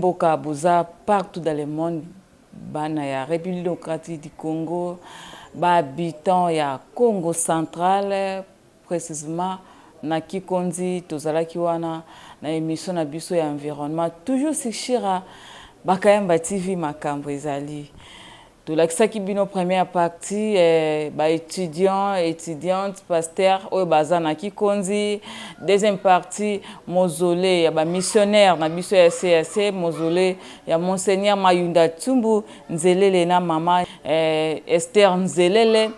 mboka boza partout dans le monde, bana ya République démocratique du Congo, ba habitants ya Congo central, précisément na Kikonzi, tozalaki wana na émission na biso ya environnement, toujours Sikshira Bakayamba TV makambo ezali. Tolakisaki bino première partie ba étudiantes pasteur oyo baza na Kikonzi, deuxième partie mausolée ya ba missionnaire na biso ya CAC, mausolée ya monseigneur Mayunda Tsumbu Nzelele na mama Esther Nzelele.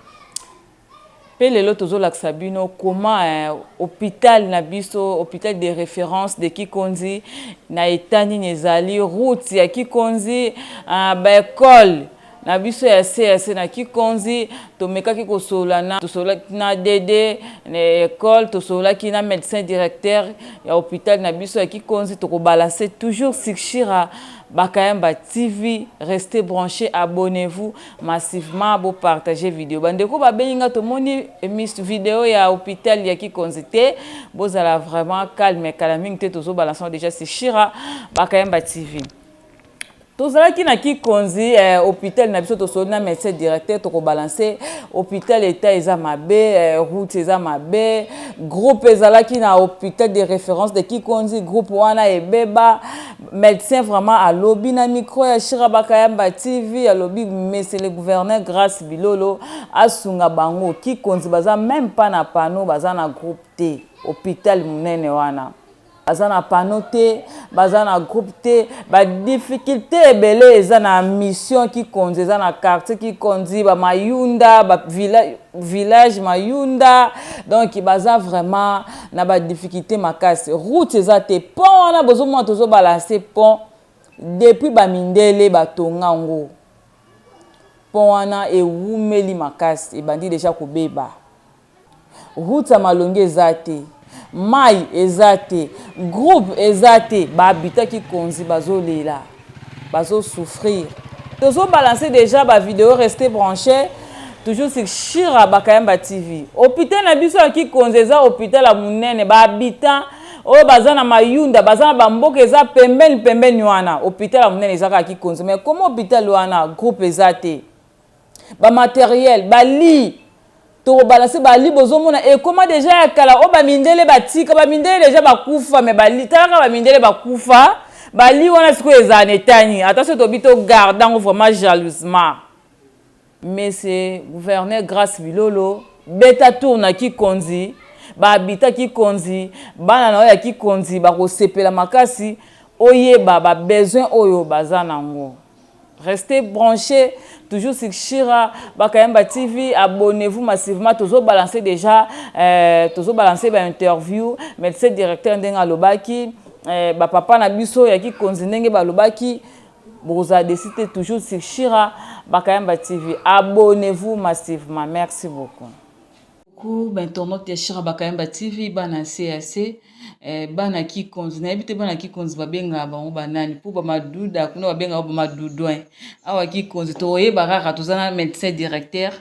Pe lelo tozolakisa bino comment hôpital na biso, hôpital de référence de Kikonzi na etani nezali route ya Kikonzi ba école na biso ya CAC na Kikonzi tomekaki kosolana tosolaki na DD na école tosolaki na médecin directeur ya hôpital na biso ya Kikonzi tokobalancer toujours Sikshira Bakayamba TV, restez branchés, abonnez-vous massivement pour partager vidéo. Bandeko ba beninga to moni vidéo ya hôpital ya Kikonzi te, bozala vraiment calme kalaming te tozo balançons déjà Sikshira Bakayamba TV. Tozalaki na Kikonzi hôpital na biso tosoli na médecin directeur toko balancer hôpital état eza mabe route eza mabe groupe ezalaki na hôpital de référence de Kikonzi groupe wana ebeba médecin vraiment à lobby na micro ya Shira Bakayamba TV à lobby monsieur le gouverneur Grâce Bilolo asunga bango Kikonzi baza même pas na panneau baza na groupe T hôpital munene wana baza na panneau te, baza na groupe te, ba difficulté ebele eza na mission Kikonzi, eza na quartier Kikonzi, ba Mayunda, ba village Mayunda, donc baza vraiment na ba difficulté makasi. Route eza te, pont wana bozo mwa tozo balancer pont depuis ba mindele ba tongango. Pont wana ewumeli makasi, ebandi déjà kobeba. Route ya malonge eza te. Mai ezate, groupe ezate, ba habita Kikonzi bazo lela, bazo souffrir. Tozo balancer déjà ba vidéo, restez branchés, toujours sur Sikshira Bakayamba TV. Hôpital na biso ya Kikonzi eza hôpital la munene, ba habita oyo baza na Mayunda, baza na bamboka eza pembeni wana, hôpital la munene eza ka Kikonzi. Mais comment hôpital wana groupe ezate? Ba matériel, ba lit to balancer ba li bozomona et comment déjà ya kala o ba mindele batika ba mindele déjà bakufa mais ba li talaka ba mindele bakufa ba li wana siko eza netani attention to bito gardango vraiment jalousement mais c'est gouverneur Grâce Bilolo beta tour na Kikonzi ba habita Kikonzi bana na ya Kikonzi ba ko sepela makasi oyeba ba besoin oyo baza nango. Restez branchés, toujours sur Sikshira Bakayamba TV, abonnez-vous massivement, toujours balancer déjà, toujours balancer ba interview, médecin directeur ndenga lobaki, ba papa na biso ya Kikonzi ndenge ba lobaki, boza décider toujours sur Sikshira Bakayamba TV, abonnez-vous massivement, merci beaucoup. Ben tournote ya Shira Bakayamba TV bana CAC bana Kikonzi na ebite bana Kikonzi babenga bango banani pour ba maduda kuna babenga ba madudouin awa Kikonzi toyeba kaka tozana médecin directeur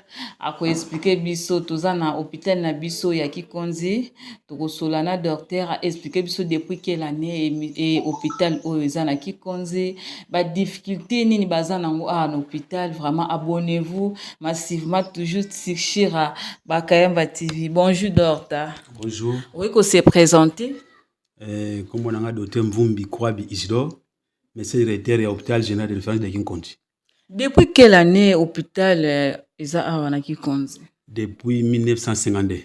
ako expliquer biso tozana hôpital na biso ya Kikonzi tokosola na docteur a expliquer biso depuis quelle année et hôpital oyo ezana Kikonzi ba difficulté nini bazana ngo à hôpital. Vraiment abonnez-vous massivement toujours Sikshira Bakayamba TV. Bonjour docteur. Bonjour. Oui, qu'on s'est présenté. Comme on a docteur Mvumbi Kwabi Isidore, médecin directeur de l'hôpital général de référence de Kikonzi. Depuis quelle année l'hôpital est à Kikonzi? Depuis 1952.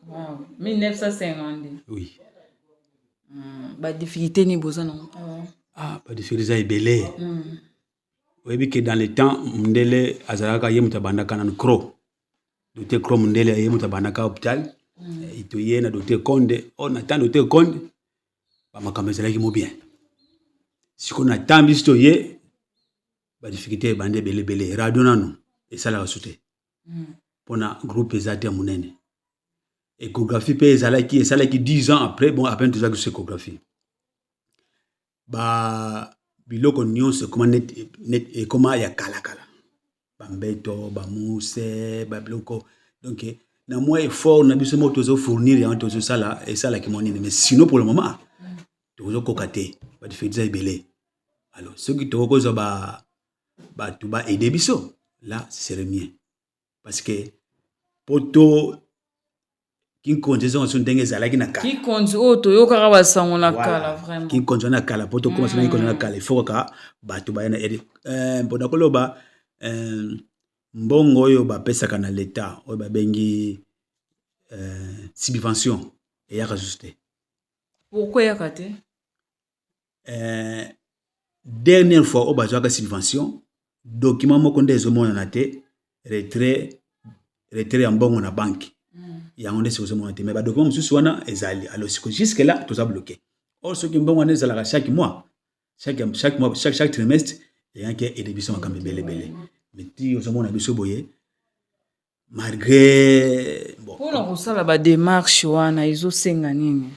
Wow. 1952. Oui. Ba difficulté ni besoin non. Pas difficulté belé. Oui, que dans le temps Mundele azalaka yemuta bandaka na cro. Docteur Cro Mundele yemuta bandaka hôpital. Itoye na docteur Konde, on attend docteur Konde. Ba makamezela ki mo bien. Si qu'on attend bisto ye ba difficulté bande belé radio nanu et ça la soute. Pona groupe ezate munene. Échographie pe ezalaki 10 ans après bon à peine tout ça que échographie. Ba biloko nyonso comment net et comment ya kala. Ba mbeto, ba mousse, ba biloko donc na moi effort na biso mo tozo fournir ya tozo sala et ça la ki monine mais sinon pour le moment tozo kokate ba difficulté belé Alors, ceux qui te reposent, tu vas aider biso. Là, ce serait mieux. Parce que, poto, qui conduit son dengue zalaki na kala. Qui conduit auto, yo kaka basango na kala, vraiment. Qui conduit na kala, poto comment ça qui conduit na kala. Il faut que tu vas aider. Mpona koloba, mbongo oyo bapesaka na l'État, oyo babengi subvention, eyaka juste. Pourquoi eyaka te? Dernière fois oyo bazwaka subvention, document moko nde ezomonana te, retrait ya mbongo na banque. Yango nde ezomonana te, mais badocument mosusu wana ezali. Alors jusque là toza bloqué. Or soki mbongo wana ezalaka chaque mois, chaque trimestre, eyaki aide biso makambo ebele. Mais ti ozomona biso boye, malgré mpona kosala badémarche wana ezosenga nini?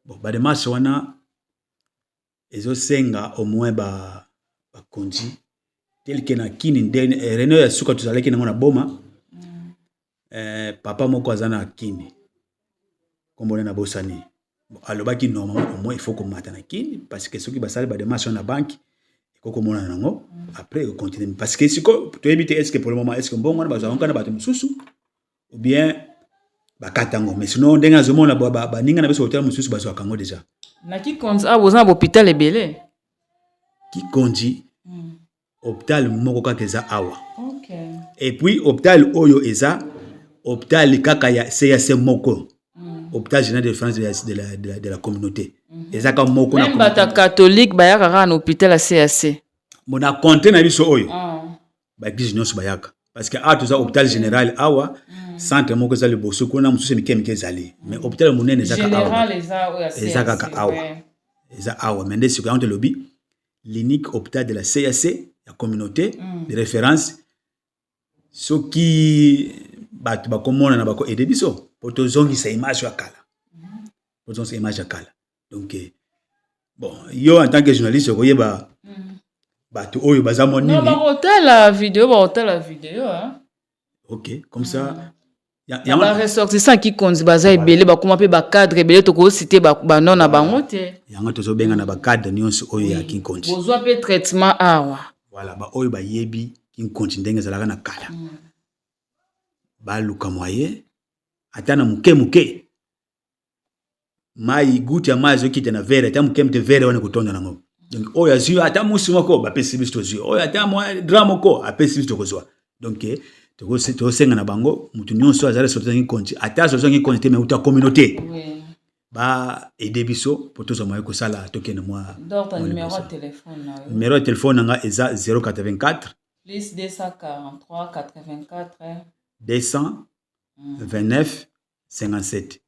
Badémarche wana ezosenga au moins bakonzi tel que na kini réunion ya suka tozalaki nango na boma. Papa moko aza na kini kombona na bosani, alobaki normalement au moins il faut komata na kini parce que soki basali badémarche na banque komona nango après continue parce que siko toyebi te est-ce que pour le moment est-ce que mbongo wana bazwaka na bato mosusu ou bien bakatango, mais sinon ndenge azomona baninga na biso hotel mosusu bazwaka ngo déjà. Na Kikonzi boza na hôpital ebele? Kikonzi hôpital moko kaka eza awa. Okay. Et puis hôpital oyo eza hôpital kaka ya CAC moko. Hôpital général de référence de la communauté. Ezaka moko na même bata catholique bayaka kaka na hôpital ya CAC. Mona compte na biso oyo. Ba église nyonso bayaka. Parce que toza hôpital général awa, centre moko eza liboso kuna mosusu mike ezali. Mais hôpital monene ezaka awa. Général ezaka ka awa. Eza awa. Mais ndesi ko lobby l'unique hôpital de la CAC, la communauté de référence. Soki batu bakomona na bako aider biso. Poto zongi sa image ya kala. Poto zongi sa image ya kala. Donc bon, yo en tant que journaliste koyeba batu oyo bazamo nini. Non, ba hôtel vidéo hein. OK, comme ça ba ressortissant qui konzi baza ebele ba kuma pe ba cadre ebele to ko citer ba non na bango te. Yango tozo benga na ba cadre nyonso oyo ya Kinkonzi. Bozwa pe traitement awa. Voilà, ba oyo ba yebi Kinkonzi ndenge zalaka na kala. Ba luka moye atana muke. Mai guti ya mai zokite na verre, ata muke mte verre wana kutonda nango. Donc oyo azio ata musi moko ba pesi biso zio. Oyo ata mo drama ko apesi biso kozwa. Donc to senga na bango mutu nyonso azala sortir Kinkonzi ata sortir Kinkonzi te mais uta communauté. Oui. Ba aider biso pour tous moyen ko sala toke na moi. Donc ton numéro de téléphone na. Numéro de téléphone nanga eza 084 plus 243 84 229 57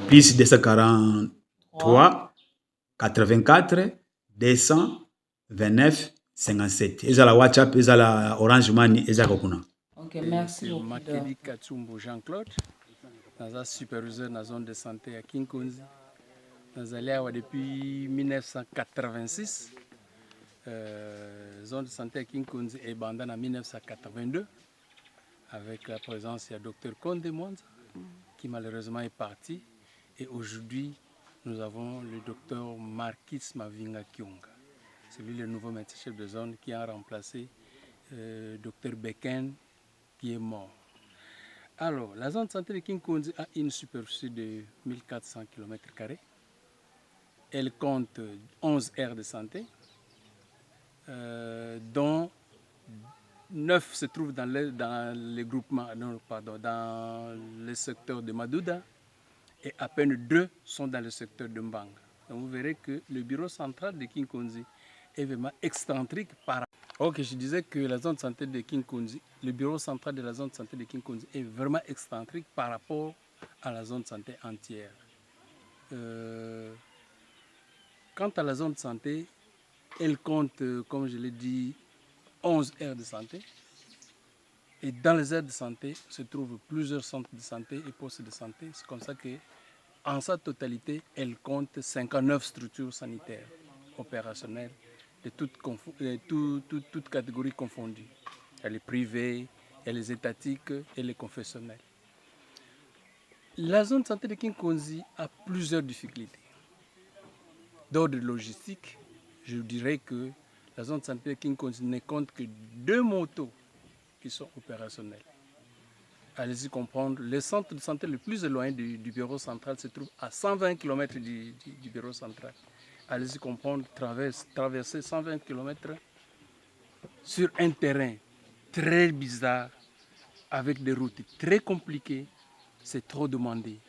plus 243 84 229 57. Eza la WhatsApp, eza la Orange Money, eza kokuna. OK, merci beaucoup. Makeli Katsumbo Jean-Claude, naza superviseur na zone de santé à Kinkonzi. Nazali awa depuis 1986. Zone de santé à Kinkonzi est bandée en 1982 avec la présence du docteur Konde Mwanza qui malheureusement est parti. Et aujourd'hui, nous avons le docteur Marquis Mavinga Kyunga. C'est lui le nouveau médecin chef de zone qui a remplacé docteur Beken qui est mort. Alors, la zone de santé de Kinkonzi a une superficie de 1400 km². Elle compte 11 aires de santé, dont 9 se trouvent dans le groupement, dans le secteur de Madouda, et à peine 2 sont dans le secteur de Mbanga. Donc vous verrez que le bureau central de Kinkonzi est vraiment excentrique par rapport. Ok, je disais que la zone de santé de Kinkonzi, le bureau central de la zone de santé de Kinkonzi est vraiment excentrique par rapport à la zone de santé entière. Quant à la zone de santé, elle compte, comme je l'ai dit, 11 aires de santé. Et dans les aires de santé se trouvent plusieurs centres de santé et postes de santé. C'est comme ça qu'en sa totalité, elle compte 59 structures sanitaires opérationnelles de toutes catégories confondues. Il y a les privés, il y a les étatiques et les confessionnels. La zone de santé de Kinkonzi a plusieurs difficultés. D'ordre logistique, je dirais que la zone de santé de King Konzi ne compte que 2 motos qui sont opérationnelles. Allez-y comprendre, le centre de santé le plus éloigné du bureau central se trouve à 120 km du bureau central. Allez-y comprendre, traverser 120 km sur un terrain très bizarre, avec des routes très compliquées, c'est trop demandé.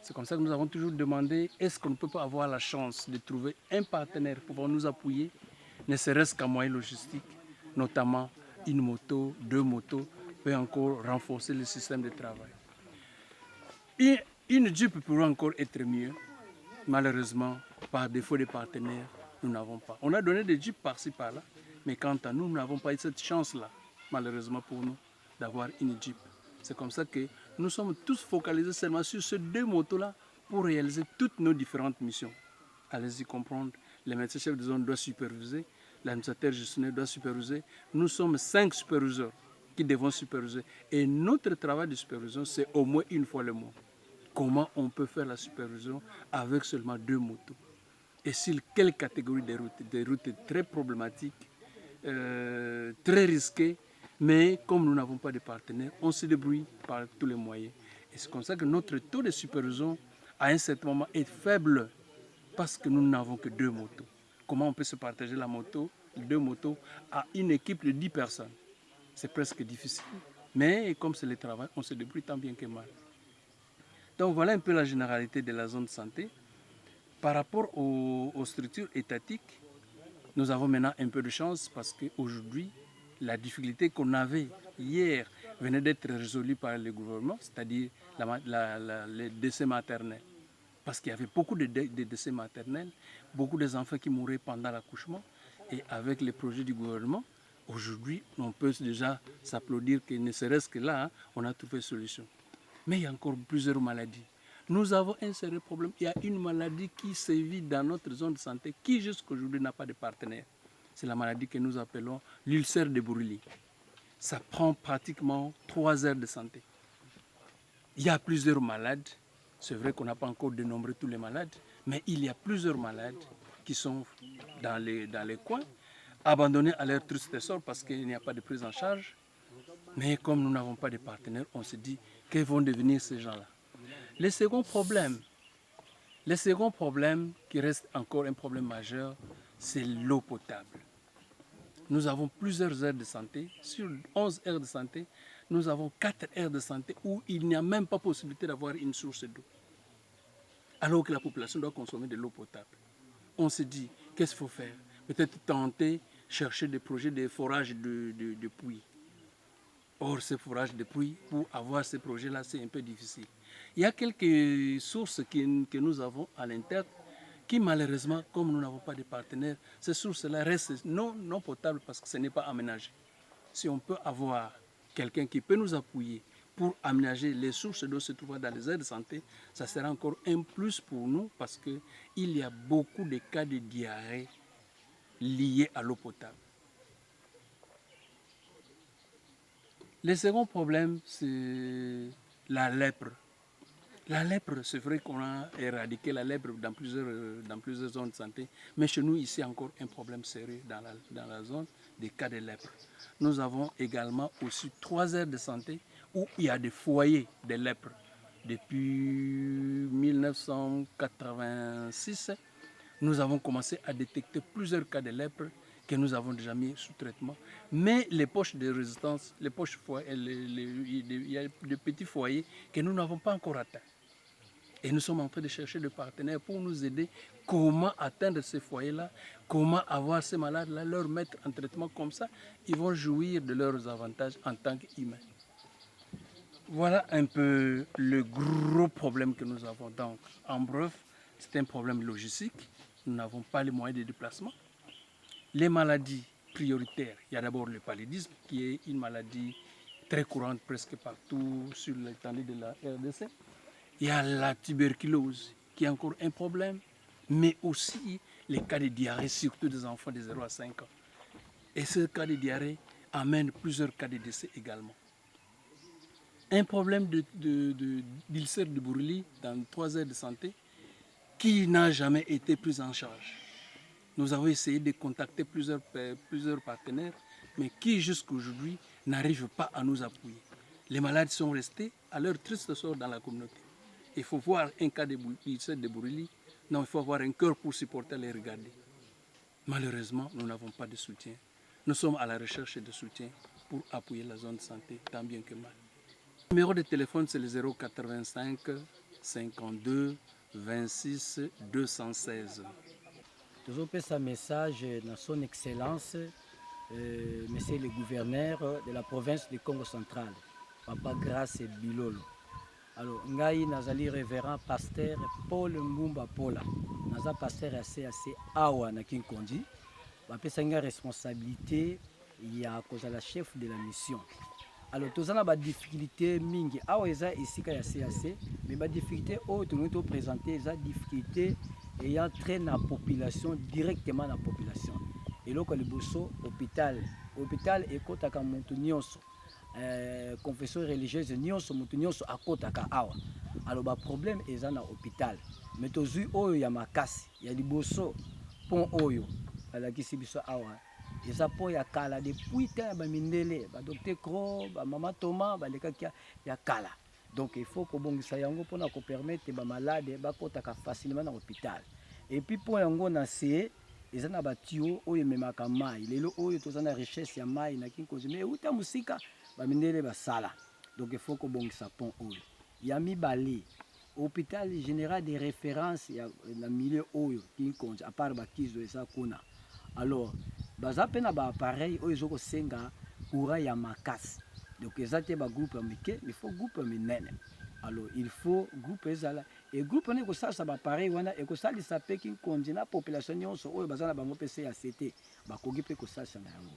C'est comme ça que nous avons toujours demandé, est-ce qu'on ne peut pas avoir la chance de trouver un partenaire pour nous appuyer, ne serait-ce qu'en moyens logistiques, notamment une moto, 2 motos, peut encore renforcer le système de travail. Une Jeep pourrait encore être mieux. Malheureusement, par défaut de partenaires, nous n'avons pas. On a donné des Jeeps par-ci, par-là, mais quant à nous, nous n'avons pas eu cette chance-là, malheureusement pour nous, d'avoir une Jeep. C'est comme ça que nous sommes tous focalisés seulement sur ces 2 motos-là pour réaliser toutes nos différentes missions. Allez-y comprendre, le médecin chef de zone doit superviser, l'administrateur gestionnaire doit superviser. Nous sommes 5 superviseurs qui devons superviser. Et notre travail de supervision, c'est au moins une fois le mois. Comment on peut faire la supervision avec seulement 2 motos? Et sur quelle catégorie de routes? Des routes très problématiques, très risquées, mais comme nous n'avons pas de partenaires, on se débrouille par tous les moyens. Et c'est comme ça que notre taux de supervision, à un certain moment, est faible, parce que nous n'avons que 2 motos. Comment on peut se partager la moto, 2 motos, à une équipe de 10 personnes? C'est presque difficile. Mais comme c'est le travail, on se débrouille tant bien que mal. Donc voilà un peu la généralité de la zone de santé. Par rapport aux structures étatiques, nous avons maintenant un peu de chance parce qu'aujourd'hui, la difficulté qu'on avait hier venait d'être résolue par le gouvernement, c'est-à-dire les décès maternels. Parce qu'il y avait beaucoup de décès maternels, beaucoup d'enfants qui mouraient pendant l'accouchement. Et avec les projets du gouvernement, aujourd'hui, on peut déjà s'applaudir que ne serait-ce que là, on a trouvé une solution. Mais il y a encore plusieurs maladies. Nous avons un sérieux problème. Il y a une maladie qui sévit dans notre zone de santé qui jusqu'à aujourd'hui n'a pas de partenaire. C'est la maladie que nous appelons l'ulcère de Brûlis. Ça prend pratiquement 3 heures de santé. Il y a plusieurs malades. C'est vrai qu'on n'a pas encore dénombré tous les malades, mais il y a plusieurs malades qui sont dans les coins, abandonnés à leur triste sort parce qu'il n'y a pas de prise en charge. Mais comme nous n'avons pas de partenaires, on se dit, que vont devenir ces gens-là? Le second problème qui reste encore un problème majeur, c'est l'eau potable. Nous avons plusieurs aires de santé. Sur 11 aires de santé, nous avons 4 aires de santé où il n'y a même pas possibilité d'avoir une source d'eau. Alors que la population doit consommer de l'eau potable. On se dit, qu'est-ce qu'il faut faire? Peut-être tenter, chercher des projets de forage de puits. Or, ces forages de puits, pour avoir ces projets-là, c'est un peu difficile. Il y a quelques sources que nous avons à l'interne qui, malheureusement, comme nous n'avons pas de partenaires, ces sources-là restent non potables parce que ce n'est pas aménagé. Si on peut avoir quelqu'un qui peut nous appuyer pour aménager les sources d'eau se trouvant dans les aires de santé, ça sera encore un plus pour nous parce qu'il y a beaucoup de cas de diarrhée liés à l'eau potable. Le second problème, c'est la lèpre. La lèpre, c'est vrai qu'on a éradiqué la lèpre dans plusieurs zones de santé, mais chez nous, ici, encore un problème sérieux dans la zone des cas de lèpre. Nous avons également aussi 3 aires de santé où il y a des foyers de lèpre. Depuis 1986, nous avons commencé à détecter plusieurs cas de lèpre que nous avons déjà mis sous traitement. Mais les poches de résistance, les poches foyers, il y a des petits foyers que nous n'avons pas encore atteints. Et nous sommes en train de chercher des partenaires pour nous aider comment atteindre ces foyers-là, comment avoir ces malades-là, leur mettre en traitement comme ça, ils vont jouir de leurs avantages en tant qu'humains. Voilà un peu le gros problème que nous avons. Donc, en bref, c'est un problème logistique. Nous n'avons pas les moyens de déplacement. Les maladies prioritaires, il y a d'abord le paludisme, qui est une maladie très courante presque partout sur l'étendue de la RDC. Il y a la tuberculose, qui est encore un problème, mais aussi les cas de diarrhée, surtout des enfants de 0 à 5 ans. Et ce cas de diarrhée amène plusieurs cas de décès également. Un problème d'ulcère de Brûlis dans 3 aires de santé qui n'a jamais été pris en charge. Nous avons essayé de contacter plusieurs partenaires, mais qui jusqu'aujourd'hui n'arrivent pas à nous appuyer. Les malades sont restés à leur triste sort dans la communauté. Il faut voir un cas de brûlis. Non, il faut avoir un cœur pour supporter les regarder. Malheureusement, nous n'avons pas de soutien. Nous sommes à la recherche de soutien pour appuyer la zone de santé, tant bien que mal. Le numéro de téléphone, c'est le 085 52 26 216. Toujours un message dans son excellence, monsieur le gouverneur de la province du Congo central, Papa Grace Bilolo. Alors, ngai nazali révérend pasteur Paul Mbumba Paula. Naza pasteur assez awa na Kinkondi. Bapesa nga responsabilité ya kozala chef de la mission. Alors, tozana ba difficulté mingi awa eza esika ya CAC, mais ba difficulté o to présenter eza difficulté ayant trait na population directement na population. Et là, le bosso hôpital ekotaka mutu nyonso. Confession religieuse nyonso mutu nyonso akotaka awa. Alors ba problème eza na hôpital. Mais tozui oyo ya makasi ya liboso pont oyo alakisi biso awa. Eza po ya kala depuis ta ba mindele ba docteur Cro ba mama Thomas ba lekaki ya kala. Donc il faut kobongisa yango pona ko permettre ba malade ba kotaka facilement na hôpital. Et puis pour yango na C eza na ba tuyau oyo memaka mai. Lelo oyo tozana richesse ya mai na Kinkozi mais uta musika ba mindele ba sala. Donc il faut kobongisa pont oyo. Ya mibale hôpital général de référence ya na milieu oyo Kinkozi à part ba kizo eza kuna. Alors baza pena ba appareil oyo zoko senga courant ya makasi. Donc ezate ba groupe amike, il faut groupe minene. Alors il faut groupe ezala et groupe ne ko sala ba appareil wana e ko sala sa pe Kinkondi na population nyonso oyo bazana bango PC ya CT ba kogi pe ko sala na yango.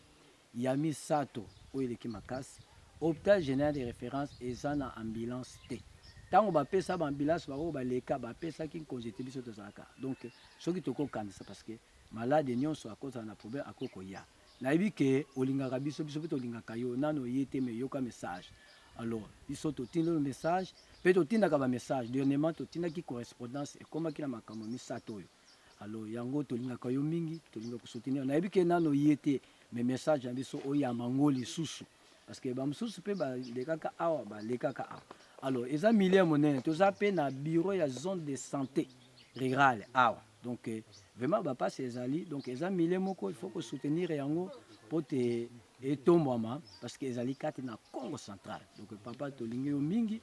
Ya misato oyo leki makasi. Hôpital général de référence ezana ambulance T. Tango ba pesa ba ambulance ba ba leka ba pesa Kinkondi te biso tozalaka. Donc soki toko kanisa parce que malade nyonso akoza na problème akoko ya. Nayebi ke olingaka biso pe tolingaka yo nano yete me yoka message. Alors biso totinda le message pe totindaka ba message dernièrement totindaki correspondance et komaki na makambo misato oyo. Alors yango tolingaka yo mingi tolinga ko soutenir. Nayebi ke nano yete me message ya biso oya mangoli susu parce que ba mususu pe ba lekaka awa ba lekaka awa. Alors eza milieu monene toza pe na bureau ya zone de santé rurale awa. Donc vraiment ba passe ezali donc eza milieu moko il faut ko soutenir yango pote etombwama parce que ezali kati na Congo central. Donc papa tolingi yo mingi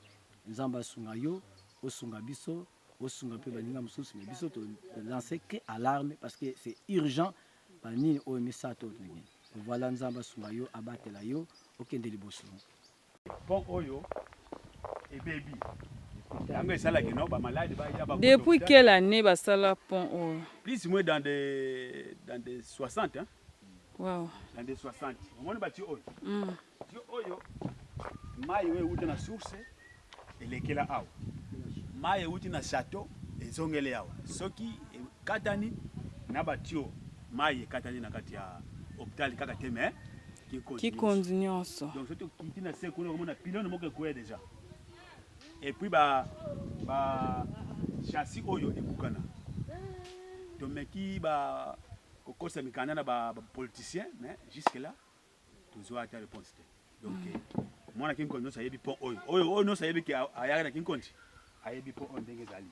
nzamba sunga yo osunga biso osunga pe balinga mususu mais biso to lancer que alarme parce que c'est urgent bani o misato tolingi. Voilà nzamba sunga yo abatela yo okende liboso. Pont oyo et baby. Depuis quelle année basala pont oyo? Plus ou moins dans des 60 hein. Wow. Dans des 60. On moni bati oyo. Ti oyo mai we uti na source elekela awa. Mai uti na château ezongele awa. Soki katani na batio mai katani na kati ya hôpital kaka teme qui continue ça. Donc surtout qui na se kuna komona pylône moko ko déjà. Et puis ba châssis oyo ekukana. Tomeki ba kokosa mikanda na ba politicien mais jusque là toujours à ta réponse. Donc moi na Kinkondi no sayebi pont oyo no sayebi ki ayaka na Kinkondi ayebi pont on ndenge zali.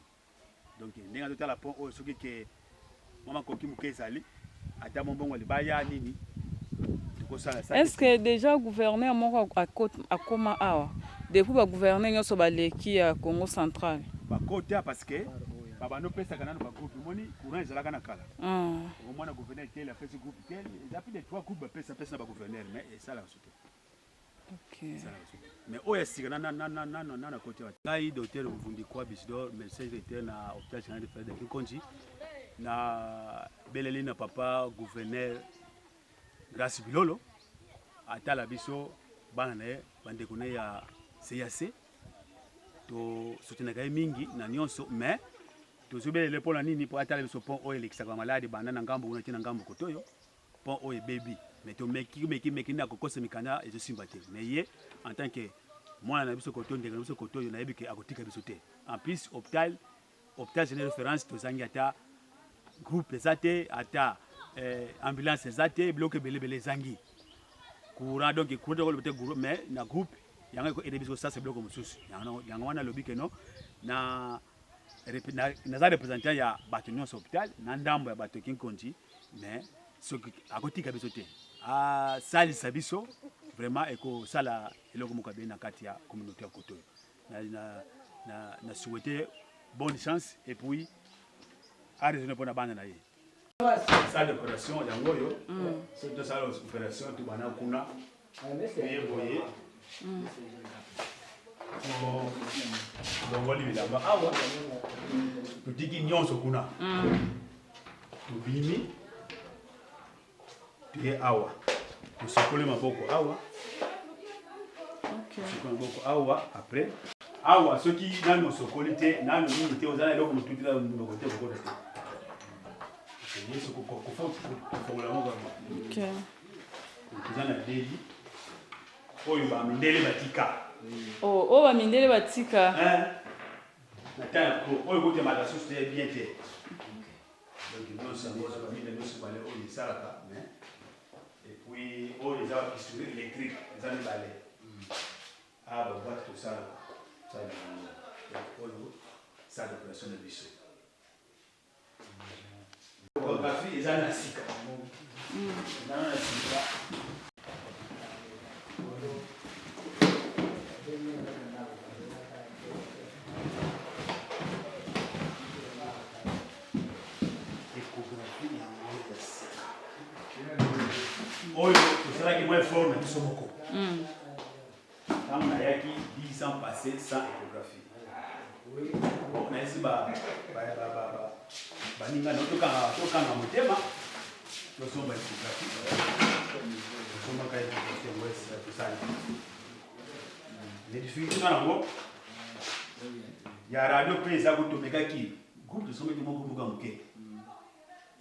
Donc ndenge to tala pont oyo soki ke mama koki muke zali ata mombongo libaya nini. Est-ce que déjà gouverneur moko akoma awa depuis ba gouverneur nyoso baleki ya Congo central ba kota parce que baba no pesa kana ba groupe moni courant ezalaka na kala au moins na gouverneur tel a fait ce groupe tel il a plus de 3 groupes pesa na ba gouverneur mais ça la soute. OK ça la soute mais oya sika na côté wa ngai docteur Mvundi kwa Bisidor médecin directeur na hôpital général de Frère de Kinkondi na beleli na papa gouverneur Grace Bilolo atala biso bana na bandeko na ya CAC to soutenaka mingi na nyonso mais to zubele pona nini po atala biso pont oyo lekisaka malade banda na ngambo una tina ngambo kotoyo pont oyo baby mais to meki na kokosa mikanda ezo simba te mais ye en tant que mwana na biso kotoyo ndeka na biso kotoyo na yebi ke akotika biso te en plus hôpital général référence to zangi ata groupe ezate ata ambulance eza te biloko ebele ezangi courant donc courant ko peut groupe mais na groupe yango ko aider biso ça c'est biloko mosusu yango wana lobi ke no na naza représentant ya bato nyonso hôpital na ndambo ya bato kinkonji mais soki akotika biso te asalisa biso vraiment ekosala eloko moko abe na kati ya communauté ya Kotoyo na souhaiter bonne chance et puis à raisonner pour na bana na ye salle d'opération yango yo c'est de salle d'opération tu bana kuna ye boye longoli bilamba awa tutiki nyonso kuna tubimi tuye awa tusokole maboko awa tusokole maboko awa après awa soki nani osokoli te nani nini te ozala eloko motuti na mboko te kokoda te yesu kofongola moko toza na deli oyo bamindele batika oyo bamindele batika natana oyo kotemaka susu te bien te donc nyonso yango oza baminde nyonso bale oyo esalaka et puis oyo eza bapistole électrique eza mibale baboite tosala oyo sala d'opération na biso échographie eza na sika eza na sika oyo tosalaki mwa effort na biso moko ntango nayaki 10 ans passé sans échographie nayesi baninga na tokanga motema tosomba échographie tosombaka échographie yango tosali les difficultés na yango ya radio mpe eza kotomekaki groupe tosombaki moko moka moke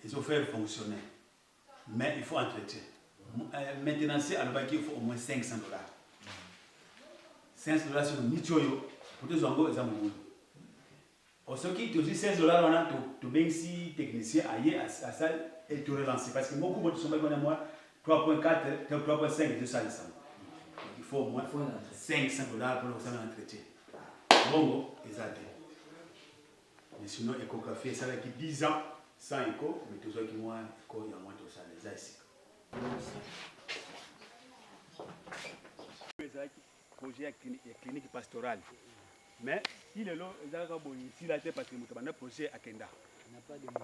ezofaire fonctionner mais il faut entretien maintenant c'est alobaki il faut au moins 500 $. 500 $ sur le nitioyo pour te zongo eza mongolo osoki tozi 16 $ wana tobengisi technicien aye asa et to relancer parce que beaucoup de sommes bana moi 3.4 3.5 de ça il faut au moins 500 $ pour faire l'entretien bongo ezate mais sinon échographie ça qui 10 ans sans écho mais toujours qui moi écho ya moi tout ça les ici projet ya clinique pastorale mais il est là ezalaka boye ici là parce que moto bana projet akenda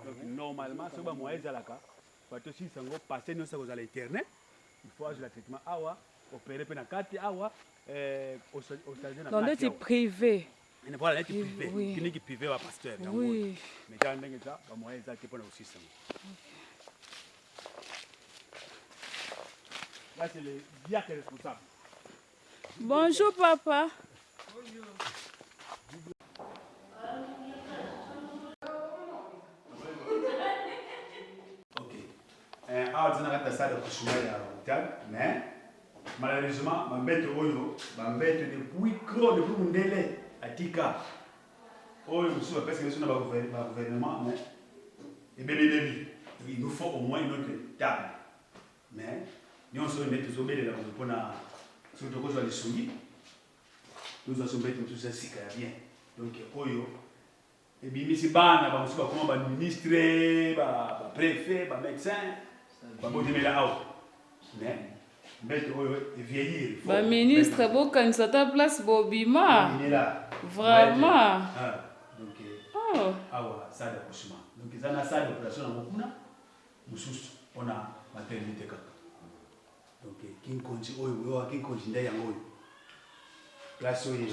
donc normalement so ba moyen ezalaka bato si sango passer non ça kozala internet il faut ajouter le traitement awa opérer pe na kati awa au stade na dans le privé et voilà net privé clinique privée wa pasteur donc mais dans ndenge ça ba moyen ezalaka pour na aussi sango là c'est le diacre responsable. Bonjour papa. Bonjour. Ok. Alors, on a fait ça de coucher à l'hôpital, mais malheureusement, ma bête oyo, ma bête depuis gros depuis mon délai à Tika. Oyo, monsieur, parce que nous sommes dans gouvernement, mais il nous faut au moins une autre table. Mais nous sommes tous obéis là pour na surtout que les soumis nous avons fait tout ça si bien donc oyo et bien ici bana ba musuba comme ba ministre ba préfet ba médecin ba bodimela out mais bête oyo vieillir ba ministre bo kanisa ta place bobima vraiment donc awa ça d'accouchement donc ils ont ça d'opération na mokuna mususu on a maternité kaka donc kinkonji oyo kinkonji nda yango oyo place oyo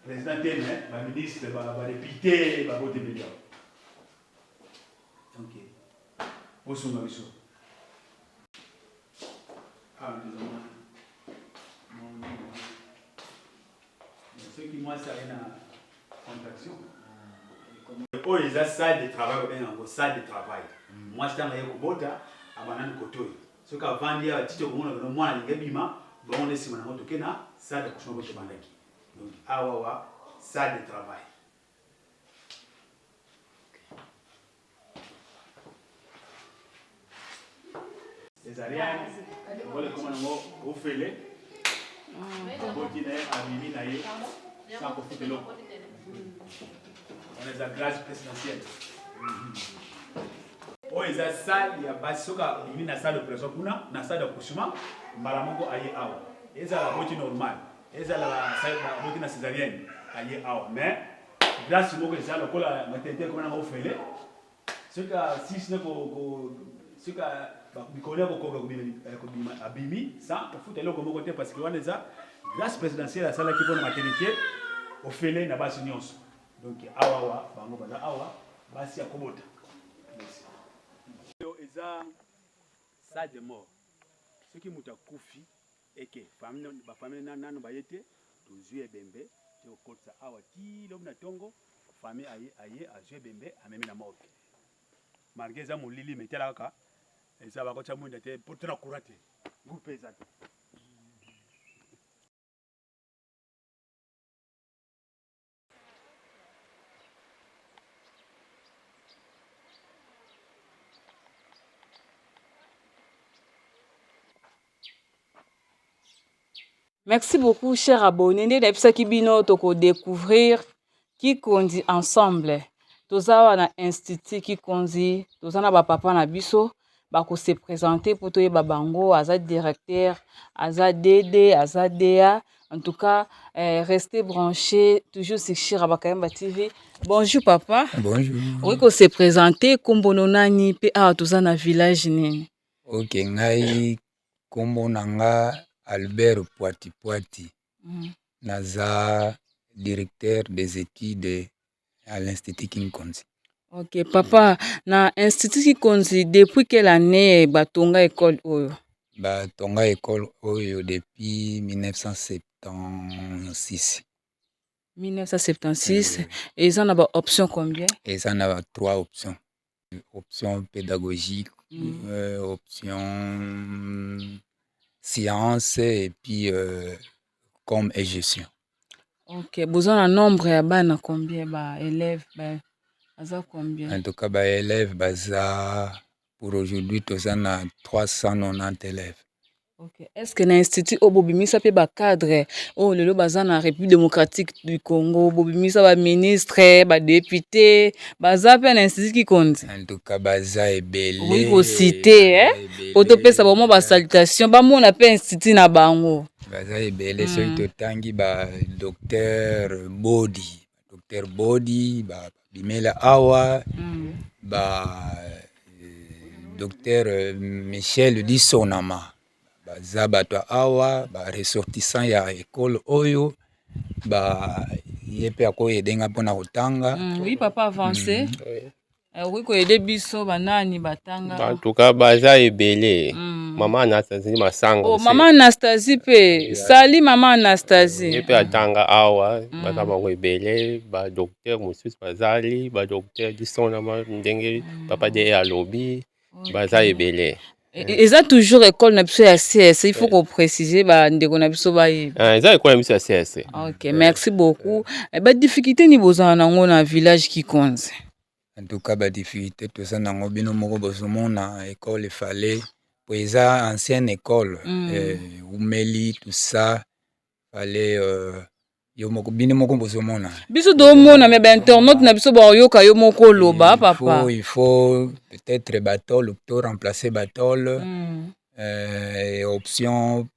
président tene ba ministre ba député ba vote media donc osunga biso ceux qui moi ça une contraction oyo eza salle de travail obenga salle de travail moi tanga ye kobota abanani Kotoyo soki avandi ya batite komona bino mwana lingi ebima bongo nde nsima nango toke na salle d'accouchement po tobandaki donc awa wa salle de travail césarienne voilà comment on au fêlé continuer à vivre naïe sans profiter l'eau on est à grâce présidentielle oh ils a salle il y a basoka vivre na salle de pression kuna na salle d'accouchement malamoko aye awa eza la boti normale eza la salle la boti na césarienne aye awa mais grâce moko eza lokola maternité comme na au fêlé ce que si ne ko ce que bikone ko abimi sans profiter l'eau comme côté parce que on est à grâce présidentielle à salle qui pour la maternité au fêlé na basi nyonso donc awa bango baza awa basi ya kobota merci eza ça de mort ce qui mutakufi et que famille nano bayete tozui ebembe te okotsa awa ti lobi na tongo famille aye azui ebembe amemi na mort malgré eza molili metela kaka eza bakotsa mwinda te po tena kura te groupe eza te. Merci beaucoup, chers abonnés. Nous allons découvrir qui conduit ensemble. Tous na institut qui conduit, tous na papa na biso, bako se présenter pour toi babango, aza directeur, aza DD, aza DA. En tout cas, restez branchés toujours sur Chirabakayamba TV. Bonjour papa. Bonjour. Oui, qu'on se présenter kombo nani pe tous na village nini. OK, ngai kombo nanga Albert Poiti. Naza directeur des études à l'Institut Kinkonzi. OK, papa, na Institut Kinkonzi, depuis quelle année batonga école oyo? Batonga école oyo depuis 1976. 1976. Et ils en ont option combien? Et ça en a 3 options. Option pédagogique, option sciences et puis com et gestion. OK, besoin un nombre ya bana combien ba élèves ba aza combien? En tout cas ba élèves baza pour aujourd'hui tozana 390 élèves. OK. Est-ce que l'institut obobimisa pe ba cadre oh lelo baza na République démocratique du Congo bobimisa ba ministre ba député baza pe na institut qui compte? En tout cas baza ebele. Oui, vous citer pour te pesa ba mo ba salutation ba mo na pe institut na bango. Baza ebele so totangi ba docteur Bodi ba bimela awa ba docteur Michel Dissonama baza bato awa ba ressortissant ya école oyo ba yepe akoyedenga mpona kotanga. Oui papa avancé. Oui ko aider biso banani batanga. En tout cas baza ebele. Maman Anastasie Masango. Oh maman Anastasie pe sali maman Anastasie. Yepe atanga awa baza bango ebele ba docteur mosusu bazali ba docteur Dissonama ndenge papa de alobi baza ebele. Et ça toujours école na biso ya CS, il faut qu'on préciser ba ndeko na biso ba yi. Ça école na biso ya CS. OK, merci beaucoup. Ba difficulté ni bozana nango na village qui compte. En tout cas ba difficulté to ça nango bino moko bozomona école fallait pour eza ancienne école umeli tout ça fallait yo moko bino moko bozomona. Biso do mona mais ba internaute na biso ba yoka yo moko loba papa. Il faut peut-être batol pour remplacer batol option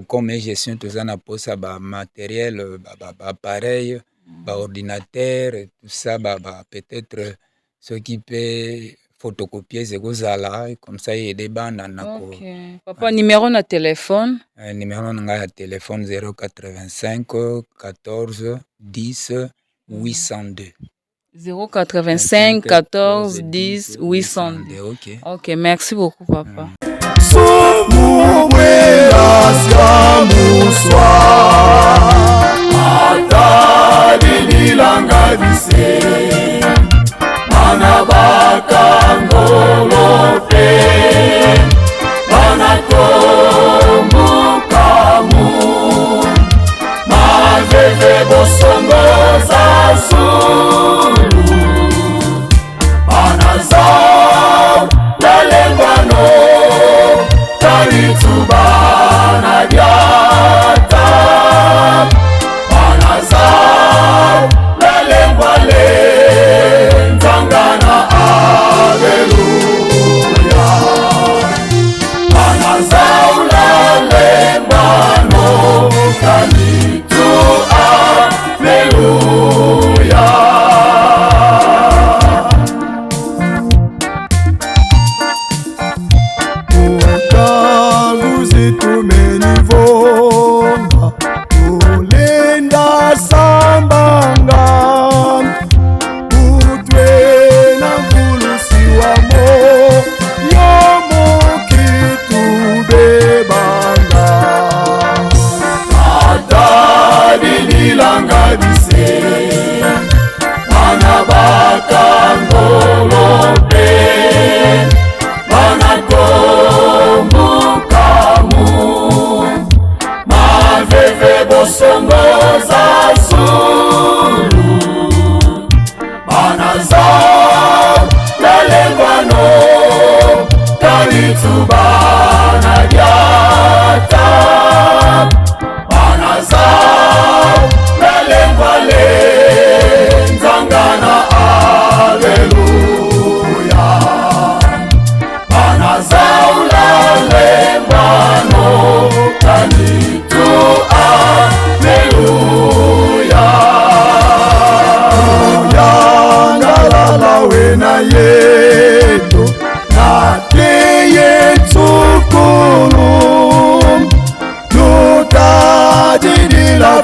comme gestion tout ça na posa ba matériel ba appareil ba ordinateur tout ça ba peut-être ce qui peut photocopier zekozala comme ça il y a des bandes nako. OK. Papa numéro na téléphone? Numéro na téléphone 085 14 10 802. 085 14 10 802. OK. OK, merci beaucoup papa. Banazao, la lengua no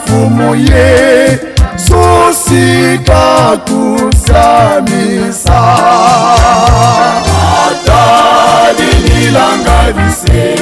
fumuye susika kusamisa atali nilangavise